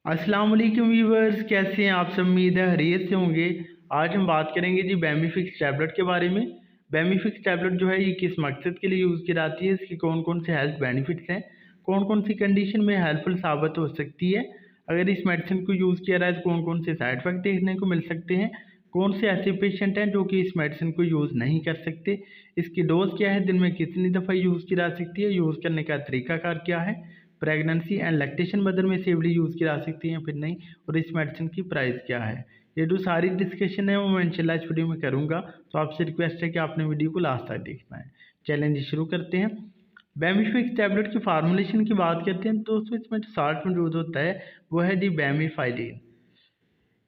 अस्सलाम वालेकुम व्यूवर्स, कैसे हैं आप सब। उम्मीद है खैरियत से होंगे। आज हम बात करेंगे जी बेमीफिक्स टैबलेट के बारे में। बेमीफिक्स टैबलेट जो है ये किस मकसद के लिए यूज़ की जाती है, इसके कौन कौन से हेल्थ बेनिफिट्स हैं, कौन कौन सी कंडीशन में हेल्पफुल साबित हो सकती है, अगर इस मेडिसिन को यूज़ किया जाए तो कौन कौन से साइड इफेक्ट देखने को मिल सकते हैं, कौन से ऐसे पेशेंट हैं जो कि इस मेडिसिन को यूज़ नहीं कर सकते, इसकी डोज क्या है, दिन में कितनी दफ़ा यूज़ की जा सकती है, यूज़ करने का तरीकाकार क्या है, प्रेगनेंसी एंड लैक्टेशन मदर में सेवली यूज़ की जा सकती है फिर नहीं, और इस मेडिसिन की प्राइस क्या है। ये जो सारी डिस्कशन है वो मैं इंशाल्लाह इस वीडियो में करूँगा, तो आपसे रिक्वेस्ट है कि आपने वीडियो को लास्ट तक देखना है। चैलेंज शुरू करते हैं। बेमीफिक्स टैबलेट की फार्मूलेशन की बात करते हैं तो दोस्तों इसमें जो साल्ट मौजूद होता है वो है जी बेमीफाइलिन।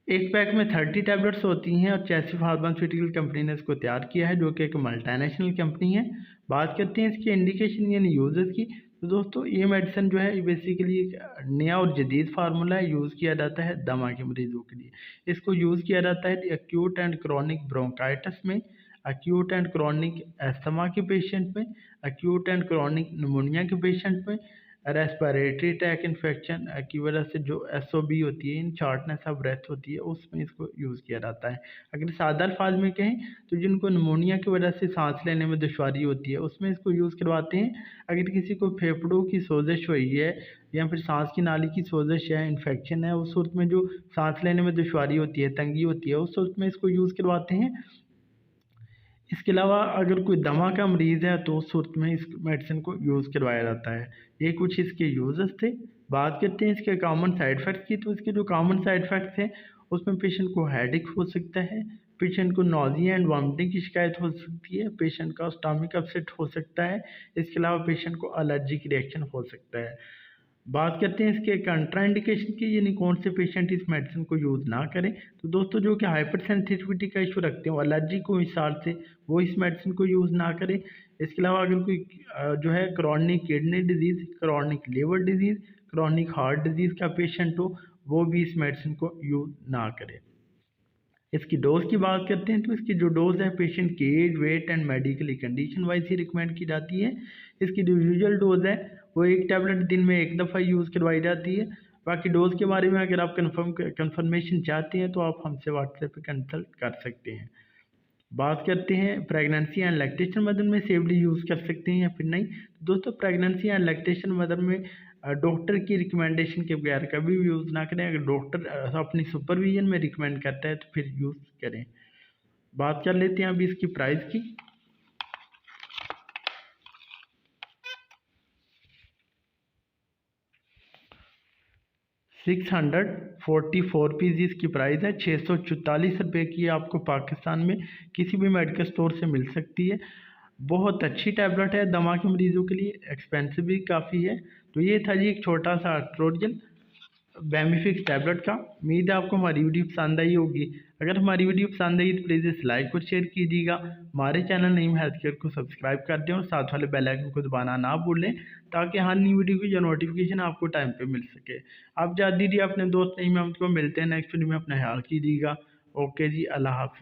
एक पैक में 30 टैबलेट्स होती हैं और चैसी फार्मास्यूटिकल कंपनी ने इसको तैयार किया है, जो कि एक मल्टीनेशनल कंपनी है। बात करते हैं इसकी इंडिकेशन यानी यूजेस की, तो दोस्तों ये मेडिसिन जो है बेसिकली एक नया और जदीद फार्मूला है, यूज़ किया जाता है दमा के मरीजों के लिए। इसको यूज़ किया जाता है एक्यूट एंड क्रॉनिक ब्रोंकाइटिस में, एक्यूट एंड क्रॉनिक एस्थमा के पेशेंट में, एक्यूट एंड क्रॉनिक निमोनिया के पेशेंट में, रेस्पिरेटरी ट्रैक इन्फेक्शन की वजह से जो एसओबी होती है, इन शॉर्टनेस ऑफ ब्रेथ होती है, उसमें इसको यूज़ किया जाता है। अगर सादा अल्फाज में कहें तो जिनको निमोनिया की वजह से सांस लेने में दुश्वारी होती है उसमें इसको यूज़ करवाते हैं। अगर किसी को फेफड़ों की सोजिश हुई है या फिर सांस की नाली की सोजिश है, इन्फेक्शन है, उस सूरत में जो सांस लेने में दुश्वारी होती है, तंगी होती है, उस सूरत में इसको यूज़ करवाते हैं। इसके अलावा अगर कोई दमा का मरीज़ है तो उस सूरत में इस मेडिसिन को यूज़ करवाया जाता है। ये कुछ इसके यूजेस थे। बात करते हैं इसके कॉमन साइड इफ़ेक्ट्स की, तो इसके जो कॉमन साइड इफ़ेक्ट्स हैं उसमें पेशेंट को हेडेक हो सकता है, पेशेंट को नॉज़िया एंड वॉमिटिंग की शिकायत हो सकती है, पेशेंट का स्टमक अपसेट हो सकता है, इसके अलावा पेशेंट को एलर्जिक रिएक्शन हो सकता है। बात करते हैं इसके कंट्राइंडिकेशन की, यानी कौन से पेशेंट इस मेडिसिन को यूज़ ना करें। तो दोस्तों जो कि हाइपर सेंसिटिविटी का इशू रखते हैं, एलर्जी को हिसाब से वो इस मेडिसिन को यूज़ ना करें। इसके अलावा अगर कोई जो है chronic kidney disease, chronic liver disease, chronic heart disease का पेशेंट हो, वो भी इस मेडिसिन को यूज़ ना करे। इसकी डोज की बात करते हैं तो इसकी जो डोज है पेशेंट की age, weight and medically condition wise ही रिकमेंड की जाती है। इसकी जो यूजुअल डोज है वो एक टैबलेट दिन में एक दफ़ा यूज़ करवाई जाती है। बाकी डोज के बारे में अगर आप कंफर्मेशन चाहते हैं तो आप हमसे व्हाट्सएप पे कंसल्ट कर सकते हैं। बात करते हैं प्रेगनेंसी एंड लैक्टेशन मदर में सेवली यूज़ कर सकते हैं या फिर नहीं। तो दोस्तों प्रेगनेंसी एंड लैक्टेशन मदर में डॉक्टर की रिकमेंडेशन के बगैर कभी भी यूज़ ना करें। अगर डॉक्टर अपनी सुपरविजन में रिकमेंड करता है तो फिर यूज़ करें। बात कर लेते हैं अभी इसकी प्राइस की। 644 इसकी प्राइस है। 644 की आपको पाकिस्तान में किसी भी मेडिकल स्टोर से मिल सकती है। बहुत अच्छी टैबलेट है दमा के मरीजों के लिए, एक्सपेंसिव भी काफ़ी है। तो ये था जी एक छोटा सा ट्यूटोरियल बेमीफिक्स टैबलेट का। उम्मीद है आपको हमारी वीडियो पसंद आई होगी। अगर हमारी वीडियो पसंद आई तो प्लीज़ इस लाइक और शेयर कीजिएगा। हमारे चैनल नईम हेल्थ केयर को सब्सक्राइब कर दें और साथ वाले बेल आइकन को दबाना ना भूलें, ताकि हर नई वीडियो की जो नोटिफिकेशन आपको टाइम पे मिल सके। आप जा दीजिए अपने दोस्त नईम अहमद को। मिलते हैं नेक्स्ट वीडियो में, अपना ख्याल कीजिएगा। ओके जी, अल्लाह हाफिज़।